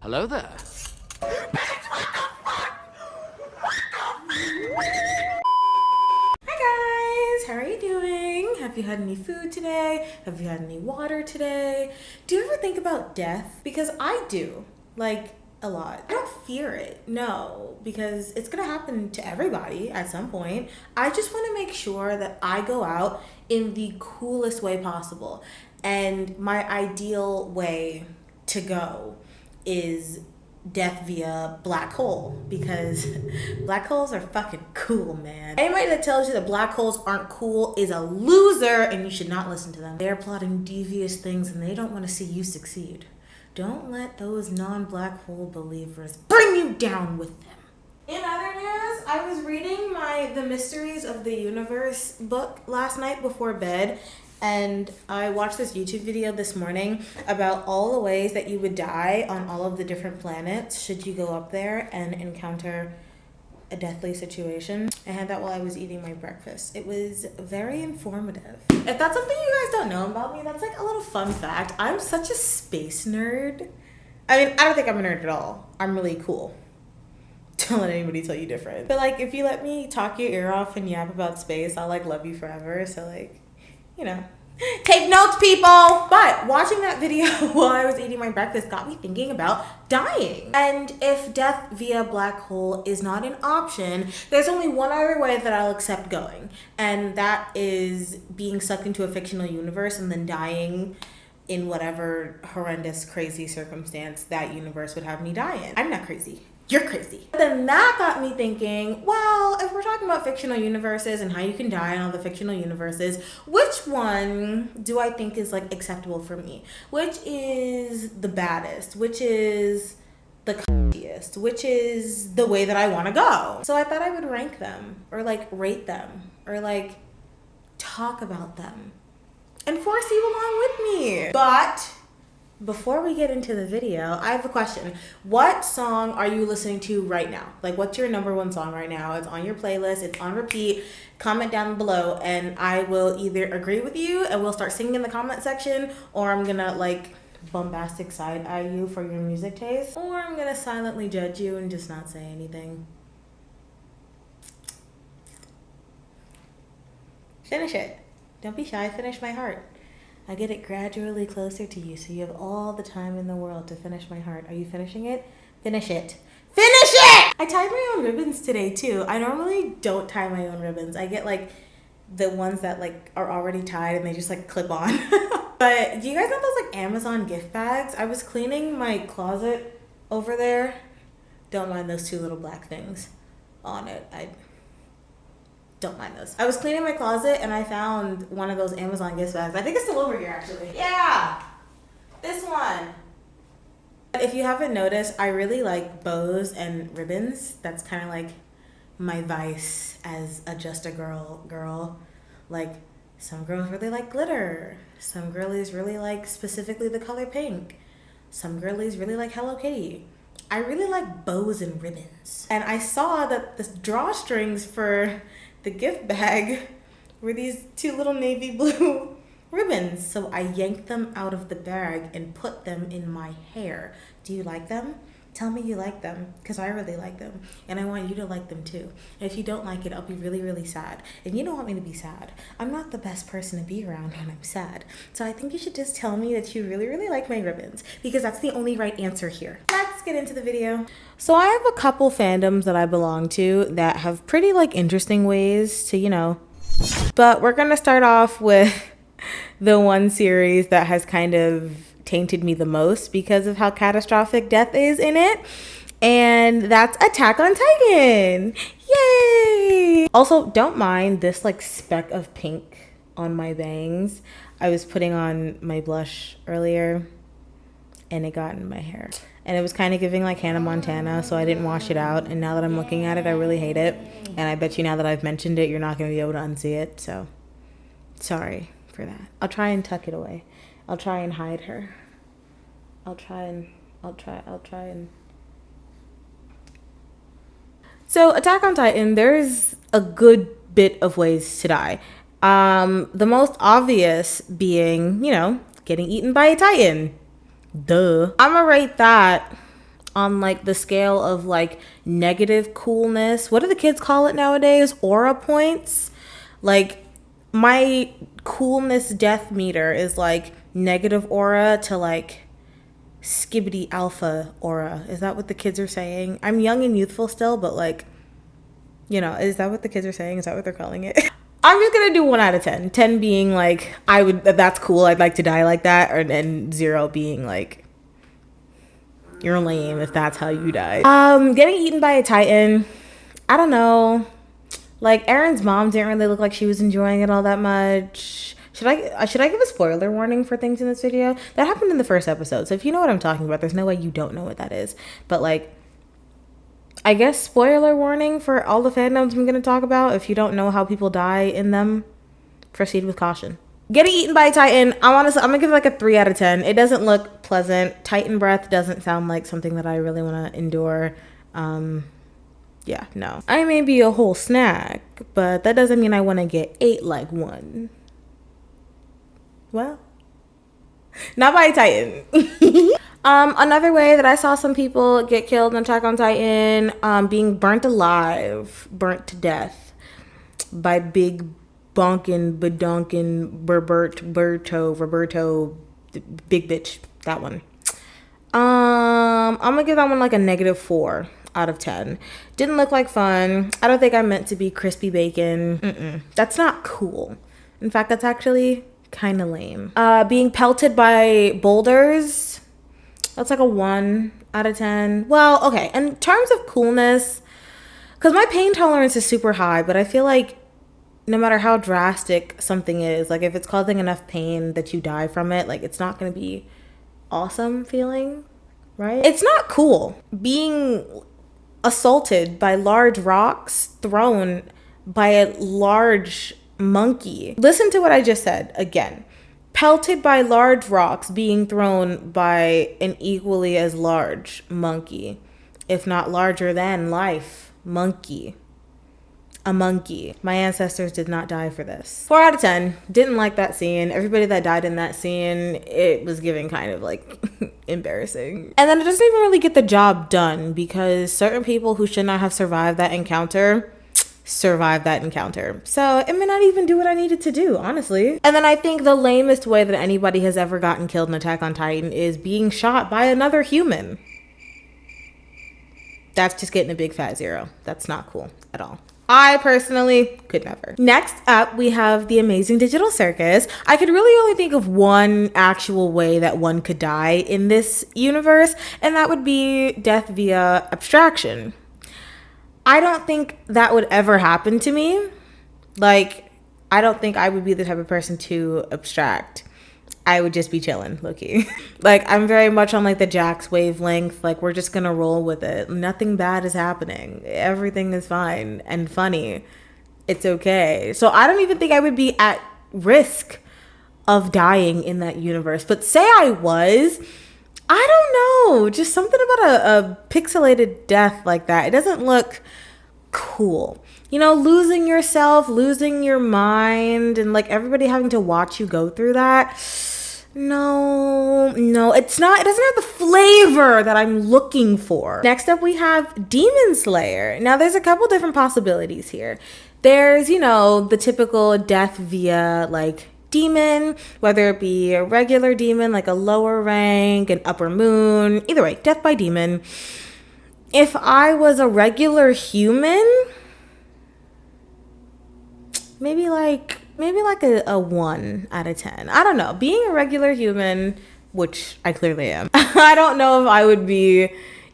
Hello there. Hi guys, how are you doing? Have you had any food today? Have you had any water today? Do you ever think about death? Because I do, like a lot. I don't fear it, no, because it's gonna happen to everybody at some point. I just wanna make sure that I go out in the coolest way possible. And my ideal way to go is death via black hole, because black holes are fucking cool, man. Anybody that tells you that black holes aren't cool is a loser, and you should not listen to them. They're plotting devious things and they don't want to see you succeed. Don't let those non-black hole believers bring you down with them. In other news, I was reading my The Mysteries of the Universe book last night before bed, and I watched this YouTube video this morning about all the ways that you would die on all of the different planets should you go up there and encounter a deathly situation. I had that while I was eating my breakfast. It was very informative. If that's something you guys don't know about me, that's like a little fun fact. I'm such a space nerd. I mean, I don't think I'm a nerd at all. I'm really cool. Don't let anybody tell you different. But like, if you let me talk your ear off and yap about space, I'll like love you forever. So like, you know, take notes, people. But watching that video while I was eating my breakfast got me thinking about dying. And if death via black hole is not an option, there's only one other way that I'll accept going. And that is being sucked into a fictional universe and then dying in whatever horrendous, crazy circumstance that universe would have me die in. I'm not crazy. You're crazy. But then that got me thinking, well, if we're talking about fictional universes and how you can die in all the fictional universes, which one do I think is like acceptable for me? Which is the baddest? Which is the craziest? Which is the way that I want to go? So I thought I would rank them, or like rate them, or like talk about them and force you along with me. But before we get into the video, I have a question. What song are you listening to right now? Like, what's your number one song right now? It's on your playlist, it's on repeat. Comment down below and I will either agree with you and we'll start singing in the comment section, or I'm gonna like bombastic side eye you for your music taste, or I'm gonna silently judge you and just not say anything. Finish it. Don't be shy, finish my heart. I get it gradually closer to you, so you have all the time in the world to finish my heart. Are you finishing it? Finish it. Finish it! I tied my own ribbons today, too. I normally don't tie my own ribbons. I get, like, the ones that, like, are already tied and they just, like, clip on. But do you guys know those, like, Amazon gift bags? I was cleaning my closet over there. Don't mind those two little black things on it. Don't mind those. I was cleaning my closet and I found one of those Amazon gift bags. I think it's still over here, actually. Yeah, this one. If you haven't noticed, I really like bows and ribbons. That's kind of like my vice as a just a girl. Like, some girls really like glitter. Some girlies really like specifically the color pink. Some girlies really like Hello Kitty. I really like bows and ribbons. And I saw that the drawstrings for the gift bag were these two little navy blue ribbons. So I yanked them out of the bag and put them in my hair. Do you like them? Tell me you like them, because I really like them. And I want you to like them too. And if you don't like it, I'll be really, really sad. And you don't want me to be sad. I'm not the best person to be around when I'm sad. So I think you should just tell me that you really, really like my ribbons, because that's the only right answer here. Let's get into the video. So I have a couple fandoms that I belong to that have pretty like interesting ways to, you know, but we're gonna start off with the one series that has kind of tainted me the most because of how catastrophic death is in it, and that's Attack on Titan. Yay! Also, don't mind this like speck of pink on my bangs. I was putting on my blush earlier and it got in my hair, and it was kind of giving like Hannah Montana, so I didn't wash it out, and now that I'm looking at it, I really hate it. And I bet you now that I've mentioned it, you're not going to be able to unsee it, so sorry for that. I'll try and tuck it away. I'll try and hide her. I'll try and. So Attack on Titan, there's a good bit of ways to die. The most obvious being, you know, getting eaten by a Titan. Duh. I'm gonna rate that on like the scale of like negative coolness. What do the kids call it nowadays? Aura points. Like my coolness death meter is like negative aura to like skibbity alpha aura. Is that what the kids are saying? I'm young and youthful still, but like, you know, is that what the kids are saying? Is that what they're calling it? I'm just gonna do 1 out of 10. 10 being like, that's cool, I'd like to die like that, and 0 being like, you're lame if that's how you die. Getting eaten by a titan, I don't know. Like, Aaron's mom didn't really look like she was enjoying it all that much. Should I give a spoiler warning for things in this video? That happened in the first episode, so if you know what I'm talking about, there's no way you don't know what that is. But like, I guess spoiler warning for all the fandoms I'm going to talk about. If you don't know how people die in them, proceed with caution. Getting eaten by a titan, I'm going to give it like a 3 out of 10. It doesn't look pleasant. Titan breath doesn't sound like something that I really want to endure. Yeah, no. I may be a whole snack, but that doesn't mean I want to get ate like one. Well, not by a titan. Another way that I saw some people get killed in Attack on Titan, being burnt alive, burnt to death by big bonkin, badonkin, Roberto, big bitch, that one. I'm gonna give that one like a -4 out of 10. Didn't look like fun. I don't think I'm meant to be crispy bacon. That's not cool. In fact, that's actually kind of lame. Being pelted by boulders, that's like a 1 out of 10. Well, okay, in terms of coolness, because my pain tolerance is super high, but I feel like no matter how drastic something is, like if it's causing enough pain that you die from it, like it's not going to be awesome feeling, right? It's not cool being assaulted by large rocks thrown by a large monkey. Listen to what I just said again. Pelted by large rocks being thrown by an equally as large monkey, if not larger than life monkey. A monkey. My ancestors did not die for this. 4 out of 10. Didn't like that scene. Everybody that died in that scene, it was giving kind of like embarrassing. And then it doesn't even really get the job done because certain people who should not have survived that encounter survive that encounter. So it may not even do what I needed to do, honestly. And then I think the lamest way that anybody has ever gotten killed in Attack on Titan is being shot by another human. That's just getting a big fat 0. That's not cool at all. I personally could never. Next up, we have the amazing digital circus. I could really only think of one actual way that one could die in this universe, and that would be death via abstraction. I don't think that would ever happen to me. Like, I don't think I would be the type of person to abstract. I would just be chilling, low-key. Like, I'm very much on like the Jax wavelength. Like, we're just gonna roll with it. Nothing bad is happening. Everything is fine and funny. It's okay. So I don't even think I would be at risk of dying in that universe. But say I was, I don't know. Just something about a pixelated death like that. It doesn't look cool. You know, losing yourself, losing your mind, and like everybody having to watch you go through that. No, it's not. It doesn't have the flavor that I'm looking for. Next up, we have Demon Slayer. Now, there's a couple different possibilities here. There's, you know, the typical death via like demon, whether it be a regular demon, like a lower rank, an upper moon. Either way, death by demon. If I was a regular human, maybe like a 1 out of 10. I don't know. Being a regular human, which I clearly am, I don't know if I would be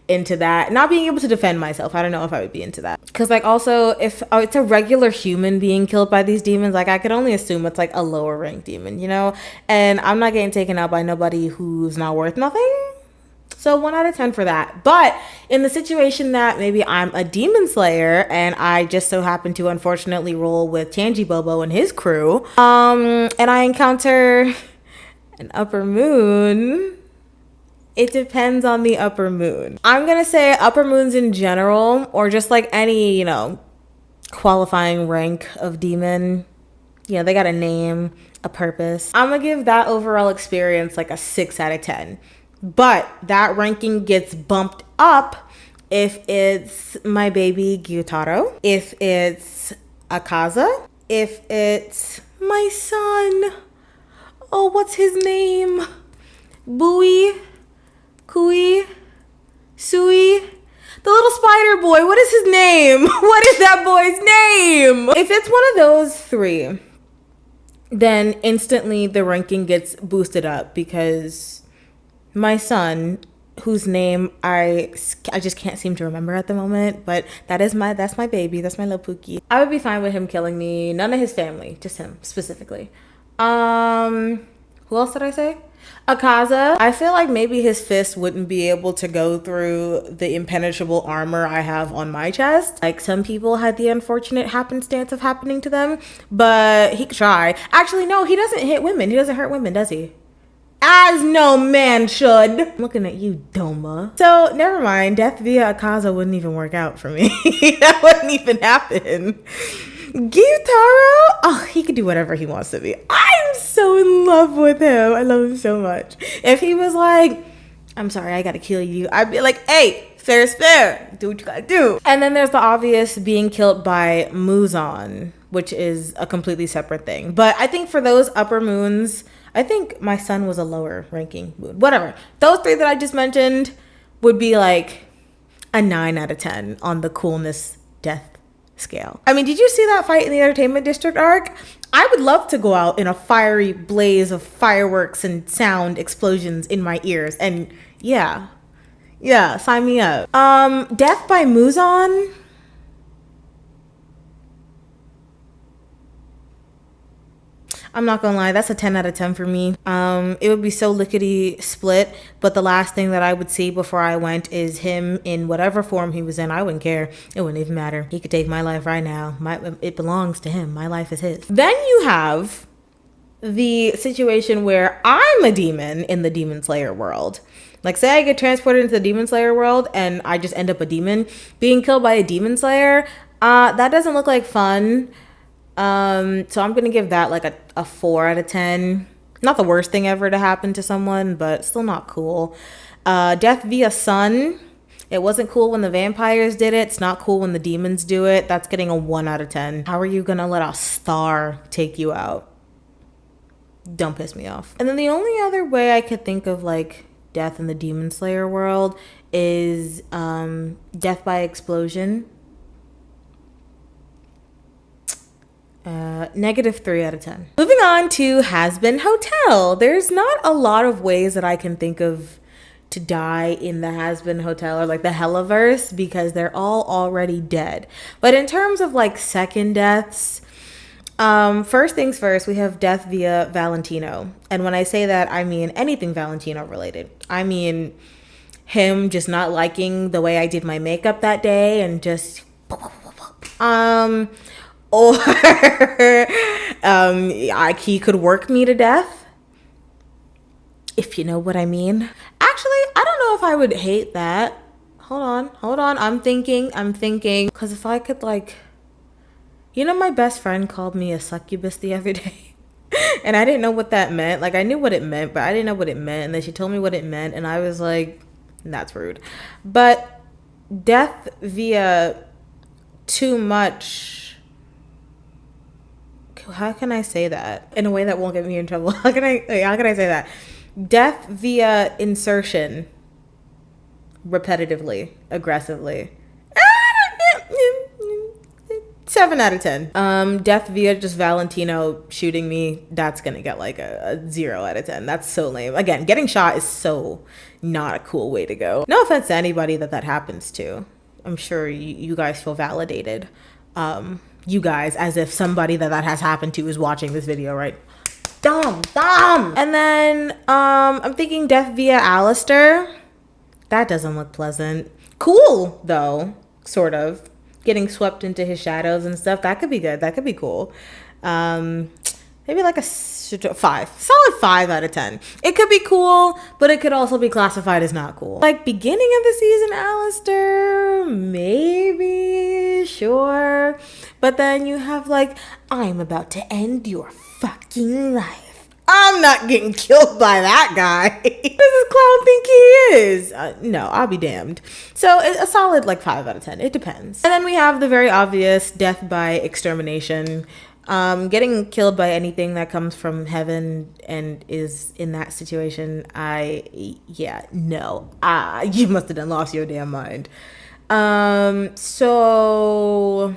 into that. Not being able to defend myself, I don't know if I would be into that. Because like also, if it's a regular human being killed by these demons, like I could only assume it's like a lower ranked demon, you know? And I'm not getting taken out by nobody who's not worth nothing. So 1 out of 10 for that. But in the situation that maybe I'm a demon slayer and I just so happen to unfortunately roll with Tanji Bobo and his crew, and I encounter an upper moon, it depends on the upper moon. I'm gonna say upper moons in general, or just like any, you know, qualifying rank of demon. You know, they got a name, a purpose. I'm gonna give that overall experience like a 6 out of 10. But that ranking gets bumped up if it's my baby Gyutaro, if it's Akaza, if it's my son. Oh, what's his name? Bui, Kui, Sui. The little spider boy. What is his name? What is that boy's name? If it's one of those three, then instantly the ranking gets boosted up because my son, whose name I just can't seem to remember at the moment, but that's my baby, that's my little Pookie. I would be fine with him killing me. None of his family, just him specifically. Who else did I say? Akaza. I feel like maybe his fist wouldn't be able to go through the impenetrable armor I have on my chest. Like some people had the unfortunate happenstance of happening to them, but he could try. Actually, no, he doesn't hit women. He doesn't hurt women, does he? As no man should. I'm looking at you, Doma. So never mind. Death via Akaza wouldn't even work out for me. That wouldn't even happen. Gyutaro, oh, he could do whatever he wants to be. I'm so in love with him. I love him so much. If he was like, I'm sorry, I gotta kill you, I'd be like, hey, fair is fair. Do what you gotta do. And then there's the obvious being killed by Muzan, which is a completely separate thing. But I think for those upper moons, I think my son was a lower ranking moon. Whatever. Those three that I just mentioned would be like a 9 out of 10 on the coolness death scale. I mean, did you see that fight in the Entertainment District arc? I would love to go out in a fiery blaze of fireworks and sound explosions in my ears. And yeah, sign me up. Death by Muzan. I'm not gonna lie, that's a 10 out of 10 for me. It would be so lickety split, but the last thing that I would see before I went is him in whatever form he was in. I wouldn't care. It wouldn't even matter. He could take my life right now. It belongs to him. My life is his. Then you have the situation where I'm a demon in the Demon Slayer world. Like, say I get transported into the Demon Slayer world and I just end up a demon. Being killed by a Demon Slayer, that doesn't look like fun. So I'm gonna give that like a 4 out of 10. Not the worst thing ever to happen to someone, but still not cool. Death via sun. It wasn't cool when the vampires did it. It's not cool when the demons do it. That's getting a 1 out of 10. How are you gonna let a star take you out? Don't piss me off. And then the only other way I could think of like death in the Demon Slayer world is death by explosion. -3 out of 10. Moving on to Hazbin Hotel. There's not a lot of ways that I can think of to die in the Hazbin Hotel or like the Hellaverse because they're all already dead. But in terms of like second deaths, first things first, we have death via Valentino. And when I say that, I mean anything Valentino related. I mean him just not liking the way I did my makeup that day and just or he could work me to death, if you know what I mean. Actually, I don't know if I would hate that. Hold on. I'm thinking. Because if I could like, you know, my best friend called me a succubus the other day. And I didn't know what that meant. Like, I knew what it meant, but I didn't know what it meant. And then she told me what it meant. And I was like, that's rude. But death via too much. How can I say that in a way that won't get me in trouble? How can I say that? Death via insertion, repetitively, aggressively. 7 out of 10. Death via just Valentino shooting me. That's gonna get like a 0 out of 10. That's so lame. Again, getting shot is so not a cool way to go. No offense to anybody that happens to. I'm sure you guys feel validated. You guys, as if somebody that has happened to is watching this video, right? Dumb. And then I'm thinking death via Alistair. That doesn't look pleasant. Cool though, sort of. Getting swept into his shadows and stuff. That could be good. That could be cool. Maybe like a 5. Solid 5 out of 10. It could be cool, but it could also be classified as not cool. Like beginning of the season, Alistair, maybe, sure. But then you have like, I'm about to end your fucking life. I'm not getting killed by that guy. What does this clown think he is? No, I'll be damned. So a solid like 5 out of 10. It depends. And then we have the very obvious death by extermination. Getting killed by anything that comes from heaven and is in that situation, no. You must have done lost your damn mind. So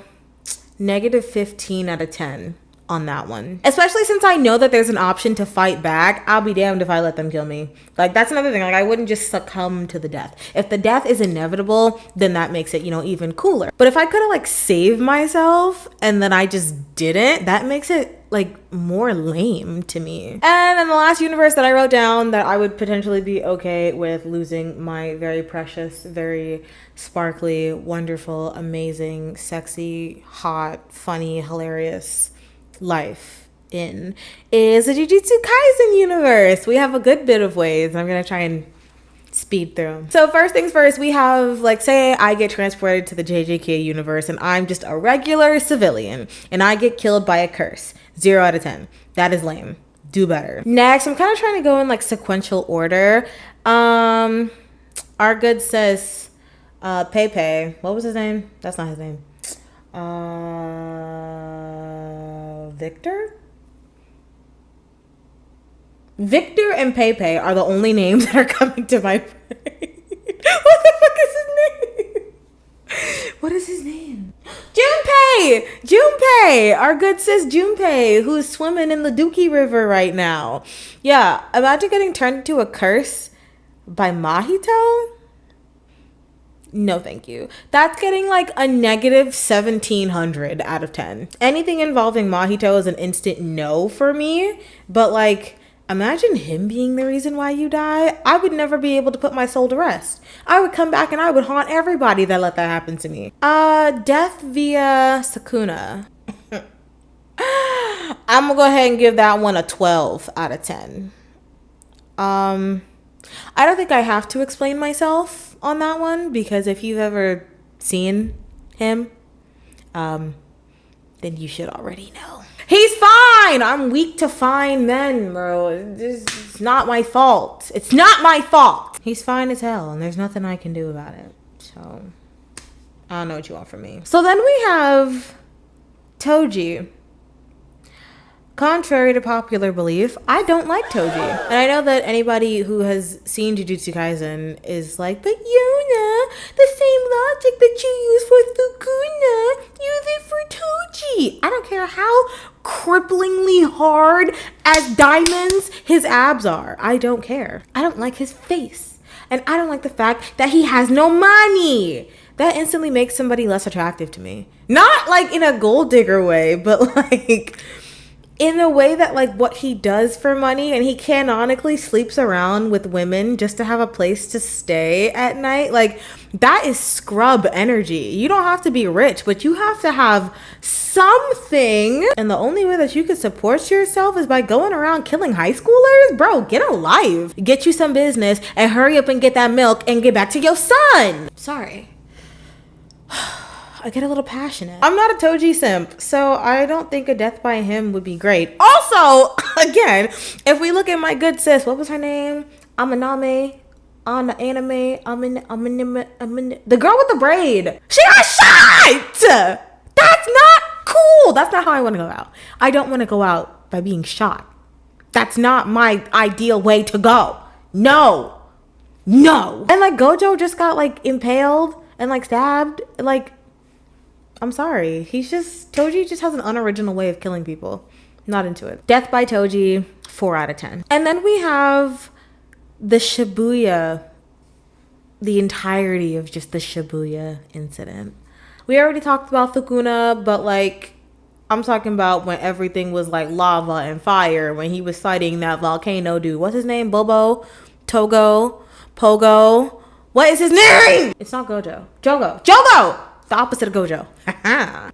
-15 out of 10 on that one. Especially since I know that there's an option to fight back. I'll be damned if I let them kill me. Like, that's another thing. Like, I wouldn't just succumb to the death. If the death is inevitable, then that makes it, even cooler. But if I could have like saved myself and then I just didn't, that makes it like more lame to me. And then the last universe that I wrote down that I would potentially be okay with losing my very precious, very sparkly, wonderful, amazing, sexy, hot, funny, hilarious life in is the Jujutsu Kaisen universe. We have a good bit of ways. I'm gonna try and speed through. So first things first, we have, like, say I get transported to the JJK universe and I'm just a regular civilian and I get killed by a curse. 0 out of 10. That is lame. Do better. Next, I'm kind of trying to go in like sequential order. Our good sis, Pepe. What was his name? That's not his name. Victor? Victor and Pepe are the only names that are coming to my brain. What the fuck is his name? What is his name? Junpei! Junpei! Our good sis Junpei, who's swimming in the Dookie River right now. Yeah, imagine getting turned into a curse by Mahito? No, thank you. That's getting like a -1700 out of 10. Anything involving Mahito is an instant no for me. But like, imagine him being the reason why you die. I would never be able to put my soul to rest. I would come back and I would haunt everybody that let that happen to me. Death via Sukuna. I'm gonna go ahead and give that one a 12 out of 10. I don't think I have to explain myself on that one, because if you've ever seen him, then you should already know. He's fine. I'm weak to fine men, bro. It's not my fault. It's not my fault. He's fine as hell, and there's nothing I can do about it. So, I don't know what you want from me. So then we have Toji. Contrary to popular belief, I don't like Toji. And I know that anybody who has seen Jujutsu Kaisen is like, but Yuna, the same logic that you use for Sukuna, use it for Toji. I don't care how cripplingly hard as diamonds his abs are. I don't care. I don't like his face. And I don't like the fact that he has no money. That instantly makes somebody less attractive to me. Not like in a gold digger way, but like in a way that like what he does for money, and he canonically sleeps around with women just to have a place to stay at night. Like, that is scrub energy. You don't have to be rich, but you have to have something. And the only way that you can support yourself is by going around killing high schoolers. Bro, get a life. Get you some business and hurry up and get that milk and get back to your son. Sorry. I get a little passionate. I'm not a Toji simp, so I don't think a death by him would be great. Also, again, if we look at my good sis, what was her name? Amaname on the anime. The girl with the braid. She got shot! That's not cool. That's not how I want to go out. I don't want to go out by being shot. That's not my ideal way to go. No. And like Gojo just got like impaled and like stabbed. Like, I'm sorry. Toji just has an unoriginal way of killing people. Not into it. Death by Toji, 4 out of 10. And then we have the Shibuya, the entirety of just the Shibuya incident. We already talked about Sukuna, but like, I'm talking about when everything was like lava and fire, when he was fighting that volcano dude. What's his name? Bobo? Togo? Pogo? What is his name? It's not Gojo. Jogo! The opposite of Gojo.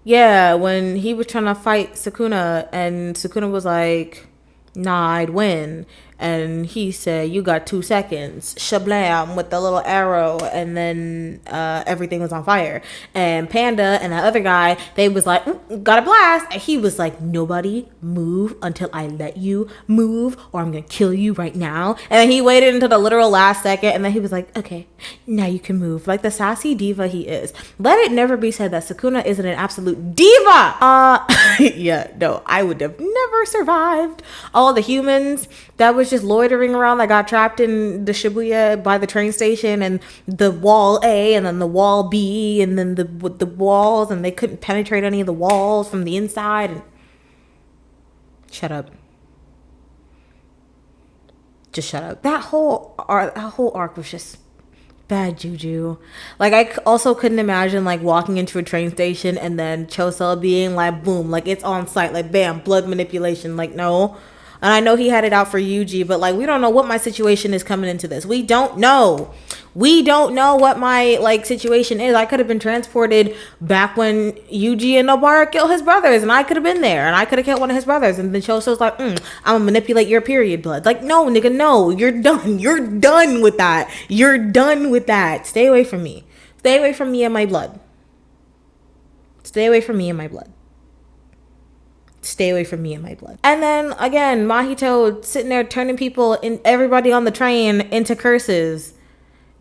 Yeah, when he was trying to fight Sukuna and Sukuna was like, nah, I'd win. And he said, you got 2 seconds, shablam, with the little arrow, and then everything was on fire. And Panda and that other guy, they was like, got a blast. And he was like, nobody move until I let you move, or I'm gonna kill you right now. And then he waited until the literal last second, and then he was like, okay, now you can move. Like the sassy diva he is. Let it never be said that Sukuna isn't an absolute diva. Yeah, no, I would have never survived. All the humans that was just loitering around, that got trapped in the Shibuya by the train station, and the wall A, and then the wall B, and then the walls, and they couldn't penetrate any of the walls from the inside. And shut up. Just shut up. That whole arc was just bad juju. Like, I also couldn't imagine like walking into a train station and then Chosel being like, boom, like it's on site, like bam, blood manipulation. Like, no. And I know he had it out for Yuji, but like, we don't know what my situation is coming into this. We don't know what my like situation is. I could have been transported back when Yuji and Nobara killed his brothers, and I could have been there, and I could have killed one of his brothers, and then Choso's like, I'm gonna manipulate your period blood. Like, no, nigga, no, you're done. You're done with that. You're done with that. Stay away from me. Stay away from me and my blood. Stay away from me and my blood. Stay away from me and my blood. And then again, Mahito sitting there turning people and everybody on the train into curses.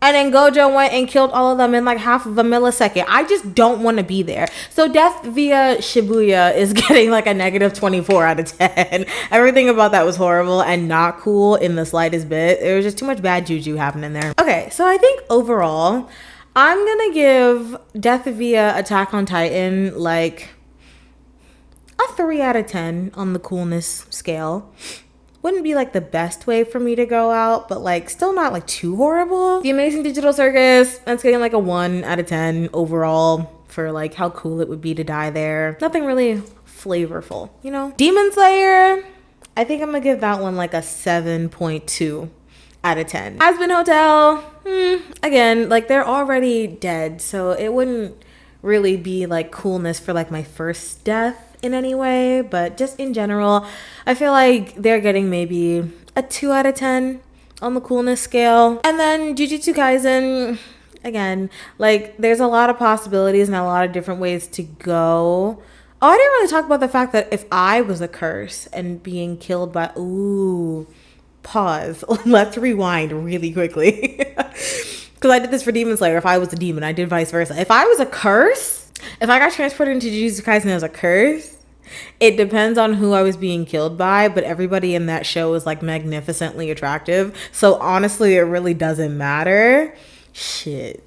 And then Gojo went and killed all of them in like half of a millisecond. I just don't want to be there. So Death via Shibuya is getting like a negative 24 out of 10. Everything about that was horrible and not cool in the slightest bit. There was just too much bad juju happening there. Okay, so I think overall, I'm gonna give Death via Attack on Titan like a 3 out of 10 on the coolness scale. Wouldn't be like the best way for me to go out, but like still not like too horrible. The Amazing Digital Circus, that's getting like a 1 out of 10 overall for like how cool it would be to die there. Nothing really flavorful, you know? Demon Slayer, I think I'm gonna give that one like a 7.2 out of 10. Hazbin Hotel, again, like they're already dead, so it wouldn't really be like coolness for like my first death in any way, but just in general, I feel like they're getting maybe a 2 out of 10 on the coolness scale. And then Jujutsu Kaisen, again, like there's a lot of possibilities and a lot of different ways to go. Oh, I didn't really talk about the fact that if I was a curse and being killed by, pause, let's rewind really quickly. Because I did this for Demon Slayer. If I was a demon, I did vice versa. If I was a curse, if I got transported into Jujutsu Kaisen as a curse, it depends on who I was being killed by, but everybody in that show is like magnificently attractive. So honestly, it really doesn't matter. Shit.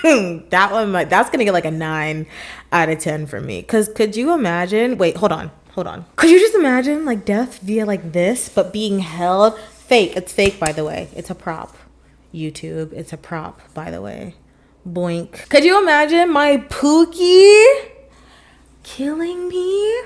That's going to get like a 9 out of 10 for me. Because could you imagine? Wait, hold on. Could you just imagine like death via like this, but being held? Fake. It's fake, by the way. It's a prop. YouTube. It's a prop, by the way. Boink. Could you imagine my Pookie killing me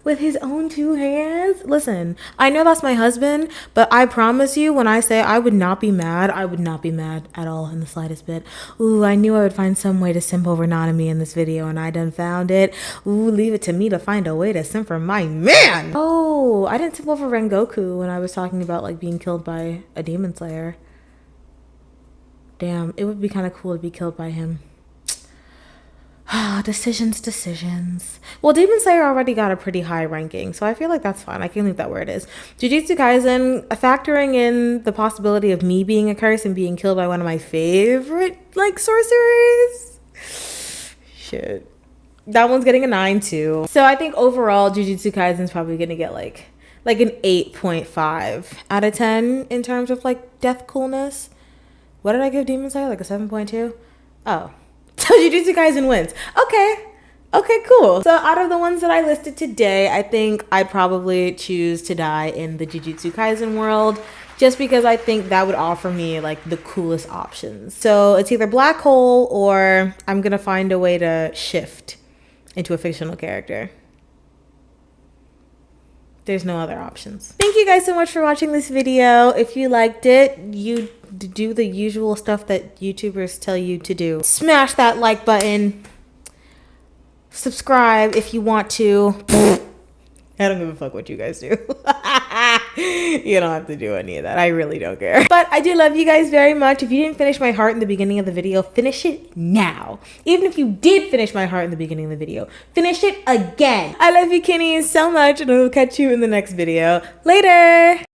with his own 2 hands? Listen, I know that's my husband, but I promise you, when I say I would not be mad, I would not be mad at all in the slightest bit. Ooh, I knew I would find some way to simp over Nanami in this video, and I done found it. Ooh, leave it to me to find a way to simp for my man. Oh, I didn't simp over Rengoku when I was talking about like being killed by a demon slayer. Damn, it would be kind of cool to be killed by him. Decisions. Well, Demon Slayer already got a pretty high ranking, so I feel like that's fine. I can leave that where it is. Jujutsu Kaisen, factoring in the possibility of me being a curse and being killed by one of my favorite, like, sorcerers. Shit. That one's getting a 9, too. So I think overall, Jujutsu Kaisen's probably going to get, like an 8.5 out of 10 in terms of, like, death coolness. What did I give Demon Slayer? Like a 7.2? Oh. So Jujutsu Kaisen wins. Okay, cool. So out of the ones that I listed today, I think I'd probably choose to die in the Jujutsu Kaisen world, just because I think that would offer me like the coolest options. So it's either black hole or I'm going to find a way to shift into a fictional character. There's no other options. Thank you guys so much for watching this video. If you liked it, you do the usual stuff that YouTubers tell you to do. Smash that like button. Subscribe if you want to. I don't give a fuck what you guys do. You don't have to do any of that. I really don't care. But I do love you guys very much. If you didn't finish my heart in the beginning of the video, finish it now. Even if you did finish my heart in the beginning of the video, finish it again. I love you, Kenny, so much, and I will catch you in the next video. Later.